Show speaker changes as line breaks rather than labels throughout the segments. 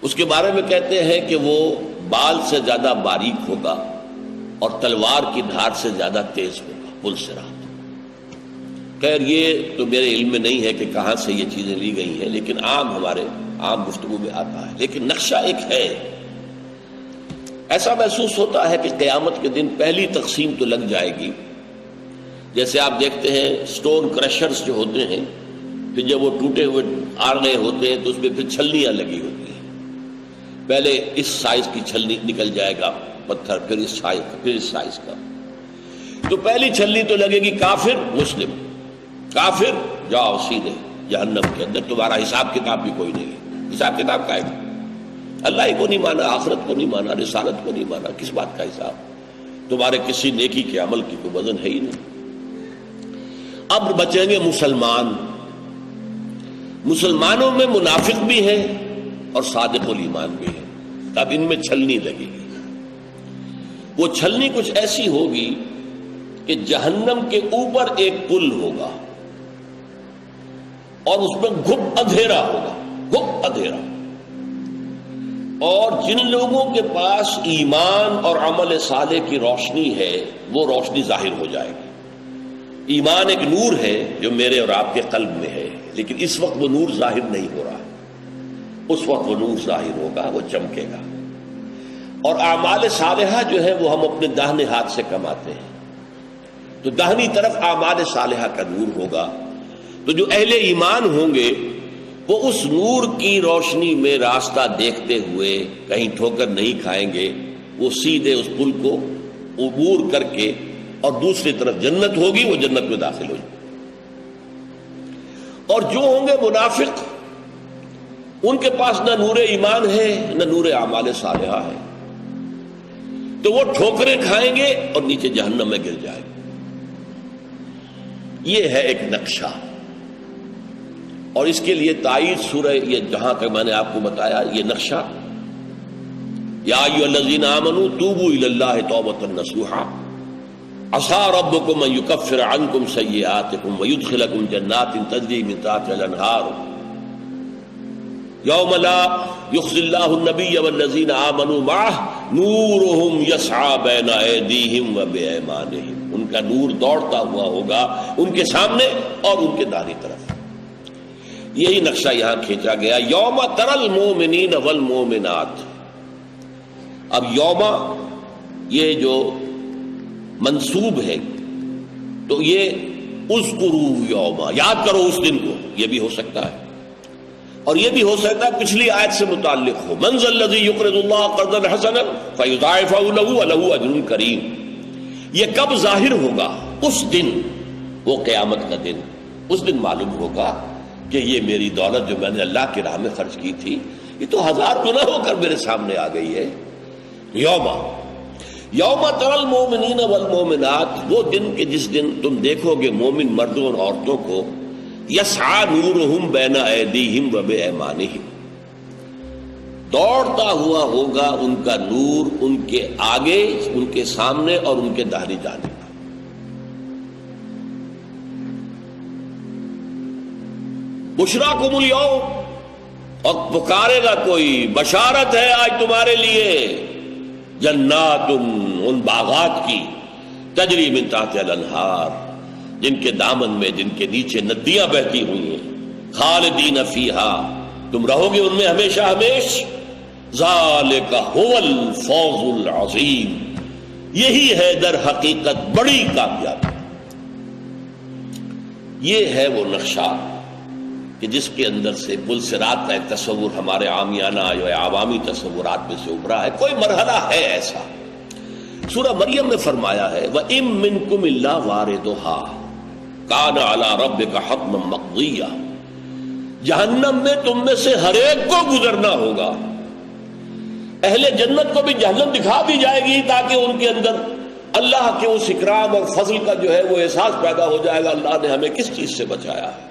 اس کے بارے میں کہتے ہیں کہ وہ بال سے زیادہ باریک ہوگا اور تلوار کی دھار سے زیادہ تیز ہوگا، پلصراط۔ خیر یہ تو میرے علم میں نہیں ہے کہ کہاں سے یہ چیزیں لی گئی ہیں، لیکن ہمارے عام گفتگو میں آتا ہے۔ لیکن نقشہ ایک ہے، ایسا محسوس ہوتا ہے کہ قیامت کے دن پہلی تقسیم تو لگ جائے گی۔ جیسے آپ دیکھتے ہیں سٹون کرشرز جو ہوتے ہیں، پھر جب وہ ٹوٹے ہوئے آ رہے ہوتے ہیں تو اس میں پھر چھلنیاں لگی ہوتی ہیں۔ پہلے اس سائز کی چھلنی نکل جائے گا پتھر، پھر اس سائز کا، پھر اس سائز کا۔ تو پہلی چھلنی تو لگے گی کافر مسلم، کافر جاؤ سیدھے جہنم کے اندر، تمہارا حساب کتاب بھی کوئی نہیں ہے۔ حساب کتاب کا ہے، اللہ ہی کو نہیں مانا، آخرت کو نہیں مانا، رسالت کو نہیں مانا، کس بات کا حساب؟ تمہارے کسی نیکی کے عمل کی کوئی وزن ہے ہی نہیں۔ اب بچیں گے مسلمان۔ مسلمانوں میں منافق بھی ہیں اور صادق الایمان بھی ہیں۔ اب ان میں چھلنی لگے گی۔ وہ چھلنی کچھ ایسی ہوگی کہ جہنم کے اوپر ایک پل ہوگا اور اس میں گھپ اندھیرا ہوگا، گھپ اندھیرا۔ اور جن لوگوں کے پاس ایمان اور عمل صالح کی روشنی ہے وہ روشنی ظاہر ہو جائے گی۔ ایمان ایک نور ہے جو میرے اور آپ کے قلب میں ہے، لیکن اس وقت وہ نور ظاہر نہیں ہو رہا، اس وقت وہ نور ظاہر ہوگا، وہ چمکے گا۔ اور اعمال صالحہ جو ہے وہ ہم اپنے داہنے ہاتھ سے کماتے ہیں، تو داہنی طرف اعمال صالحہ کا نور ہوگا۔ تو جو اہل ایمان ہوں گے وہ اس نور کی روشنی میں راستہ دیکھتے ہوئے کہیں ٹھوکر نہیں کھائیں گے، وہ سیدھے اس پل کو عبور کر کے اور دوسری طرف جنت ہوگی، وہ جنت میں داخل ہو جائے۔ اور جو ہوں گے منافق، ان کے پاس نہ نور ایمان ہے نہ نور اعمال صالحہ ہے، تو وہ ٹھوکریں کھائیں گے اور نیچے جہنم میں گر جائیں گے۔ یہ ہے ایک نقشہ، اور اس کے لیے تائید سورہ یہ جہاں کا میں نے آپ کو بتایا یہ نقشہ، یا ایھا الذین آمنوا توبوا الی اللہ توبۃ نصوحا عسیٰ ربکم ان یکفر عنکم سیئاتکم ویدخلکم جنات تجری من تحتہا الانہار یوم لا یخزی اللہ النبی والذین آمنوا معہ نورہم یسعی بین ایدیہم وبایمانہم۔ ان کا نور دوڑتا ہوا ہوگا ان کے سامنے اور ان کے دائیں طرف۔ یہی نقشہ یہاں کھینچا گیا، یوم تری المؤمنین والمؤمنات۔ اب یوم یہ جو منصوب ہے تو یہ اذکروا یوما، یاد کرو اس دن کو، یہ بھی ہو سکتا ہے، اور یہ بھی ہو سکتا ہے پچھلی آیت سے متعلق ہو، من ذا الذی یقرض اللہ قرضا حسنا فیضاعفہ لہ ولہ اجر کریم۔ یہ کب ظاہر ہوگا؟ اس دن، وہ قیامت کا دن۔ اس دن معلوم ہوگا کہ یہ میری دولت جو میں نے اللہ کی راہ میں خرچ کی تھی یہ تو 1000 گنا ہو کر میرے سامنے آ گئی ہے۔ یوم تری المؤمنین والمؤمنات، وہ دن کہ جس دن تم دیکھو گے مومن مردوں اور عورتوں کو، یسعی نورہم بین ایدیہم وبایمانہم، دوڑتا ہوا ہوگا ان کا نور ان کے آگے، ان کے سامنے اور ان کے داہنی جانب۔ بشراکم الیوم، اور پکارے گا کوئی، بشارت ہے آج تمہارے لیے، جنات، ان باغات کی، تجری من تحتہا الانہار، جن کے دامن میں، جن کے نیچے ندیاں بہتی ہوئی ہیں، خالدین فیہا، تم رہو گے ان میں ہمیشہ ہمیش، ذالک ھو الفوز العظیم، یہی ہے در حقیقت بڑی کامیابی۔ یہ ہے وہ نقشہ کہ جس کے اندر سے پلصراط کا ایک تصور ہمارے عامیانہ یا عوامی تصورات میں سے ابھرا ہے۔ کوئی مرحلہ ہے ایسا، سورہ مریم میں فرمایا ہے وَإِن مِّنكُمْ إِلَّا وَارِدُهَا كَانَ عَلَىٰ رَبِّكَ حَتْمًا مَّقْضِيًّا، جہنم میں تم میں سے ہر ایک کو گزرنا ہوگا۔ اہل جنت کو بھی جہنم دکھا دی جائے گی تاکہ ان کے اندر اللہ کے اس اکرام اور فضل کا جو ہے وہ احساس پیدا ہو جائے گا، اللہ نے ہمیں کس چیز سے بچایا ہے۔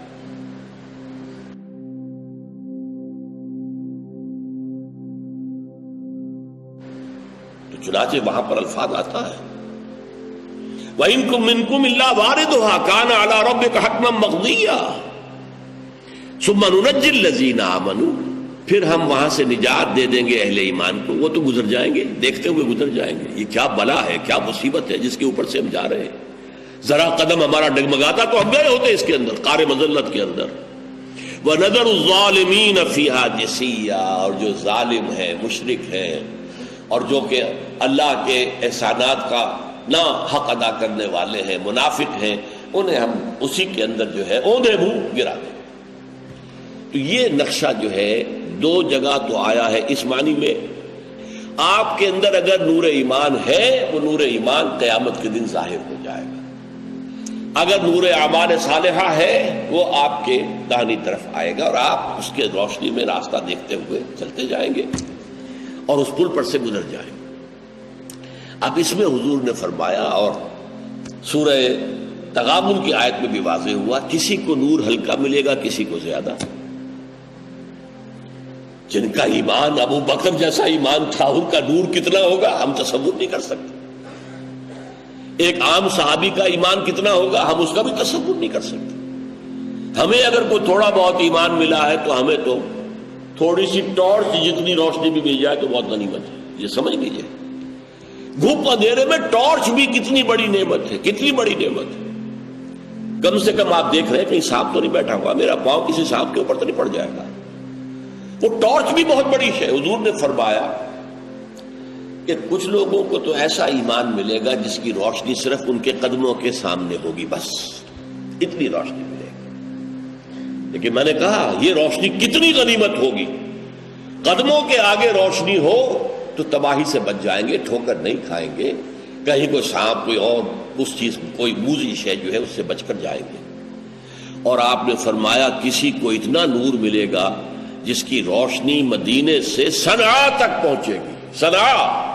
چنانچہ وہاں پر الفاظ آتا ہے وَإِن مِّنكُمْ إِلَّا وَارِدُهَا كَانَ عَلَىٰ رَبِّكَ حَتْمًا مَّقْضِيًّا ثُمَّ نُنَجِّي الَّذِينَ آمَنُوا، پھر ہم وہاں سے نجات دے دیں گے اہل ایمان کو. وہ تو گزر جائیں گے, دیکھتے ہوئے گزر جائیں گے. یہ کیا بلا ہے, کیا مصیبت ہے جس کے اوپر سے ہم جا رہے ہیں. ذرا قدم ہمارا ڈگمگاتا تو ہم گئے ہوتے اس کے اندر, قعر مذلت کے اندر. وَنَذَرُ الظَّالِمِينَ فِيهَا جِثِيًّا, اور جو ظالم ہیں, مشرک ہیں, اور جو کہ اللہ کے احسانات کا نہ حق ادا کرنے والے ہیں, منافق ہیں, انہیں ہم اسی کے اندر جو ہے اوندے منہ گرا دیں. تو یہ نقشہ جو ہے دو جگہ تو آیا ہے اس معنی میں, آپ کے اندر اگر نور ایمان ہے وہ نور ایمان قیامت کے دن ظاہر ہو جائے گا. اگر نور اعمال صالحہ ہے وہ آپ کے داہنی طرف آئے گا اور آپ اس کے روشنی میں راستہ دیکھتے ہوئے چلتے جائیں گے اور اس پل پر سے گزر جائیں گے. اب اس میں حضور نے فرمایا, اور سورہ تغابن کی آیت میں بھی واضح ہوا, کسی کو نور ہلکا ملے گا, کسی کو زیادہ. جن کا ایمان ابو بکر جیسا ایمان تھا ان کا نور کتنا ہوگا ہم تصور نہیں کر سکتے. ایک عام صحابی کا ایمان کتنا ہوگا ہم اس کا بھی تصور نہیں کر سکتے. ہمیں اگر کوئی تھوڑا بہت ایمان ملا ہے تو ہمیں تو تھوڑی سی ٹارچ جتنی روشنی بھی مل جائے تو بہت غنیمت ہے. یہ سمجھ لیجیے, گھوپ اندھیرے میں ٹارچ بھی کتنی بڑی نعمت ہے, کتنی بڑی نعمت ہے. کم سے کم آپ دیکھ رہے ہیں کہیں سانپ تو نہیں بیٹھا ہوا, میرا پاؤں کسی سانپ کے اوپر تو نہیں پڑ جائے گا. وہ ٹارچ بھی بہت بڑی ہے. حضور نے فرمایا کہ کچھ لوگوں کو تو ایسا ایمان ملے گا جس کی روشنی صرف ان کے قدموں کے سامنے ہوگی, بس اتنی روشنی ملے گی. لیکن میں نے کہا یہ روشنی کتنی غنیمت ہوگی. قدموں کے آگے روشنی ہو تو تباہی سے بچ جائیں گے, ٹھوکر نہیں کھائیں گے, کہیں کوئی سانپ کوئی اور اس چیز کوئی موذی شے جو ہے اس سے بچ کر جائیں گے. اور آپ نے فرمایا کسی کو اتنا نور ملے گا جس کی روشنی مدینے سے صنعاء تک پہنچے گی. صنعاء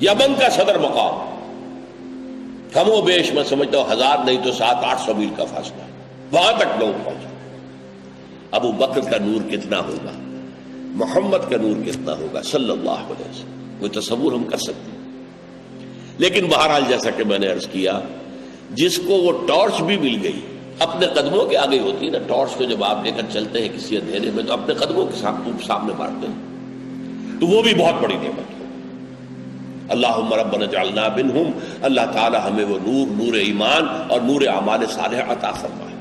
یمن کا صدر مقام, کم و بیش میں سمجھتا ہوں 1000 نہیں تو 700-800 میل کا فاصلہ ہے, وہاں تک لوگ پہنچے. ابو بکر کا نور کتنا ہوگا, محمد کا نور کتنا ہوگا صلی اللہ علیہ وسلم, کوئی تصور ہم کر سکتے ہیں. لیکن بہرحال جیسا کہ میں نے عرض کیا, جس کو وہ ٹارچ بھی مل گئی, اپنے قدموں کے آگے ہوتی ہے نا ٹارچ کو, جب آپ لے کر چلتے ہیں کسی اندھیرے میں تو اپنے قدموں کے سامنے مارتے ہیں, تو وہ بھی بہت بڑی نعمت ہے. اللہم ربنا اجعلنا منہم, اللہ تعالی ہمیں وہ نور, نور ایمان اور نور اعمال صالحہ عطا فرمائے.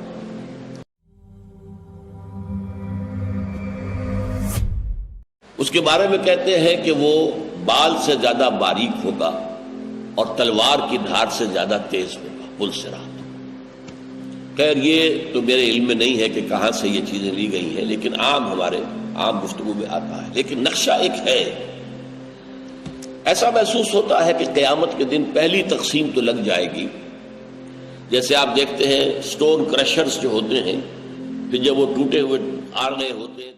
اس کے بارے میں کہتے ہیں کہ وہ بال سے زیادہ باریک ہوگا اور تلوار کی دھار سے زیادہ تیز ہوگا. پل صراط. خیر یہ تو میرے علم میں نہیں ہے کہ کہاں سے یہ چیزیں لی گئی ہیں, لیکن ہمارے عام گفتگو میں آتا ہے. لیکن نقشہ ایک ہے. ایسا محسوس ہوتا ہے کہ قیامت کے دن پہلی تقسیم تو لگ جائے گی. جیسے آپ دیکھتے ہیں سٹون کرشرز جو ہوتے ہیں, پھر جب وہ ٹوٹے ہوئے آ رہے ہوتے ہیں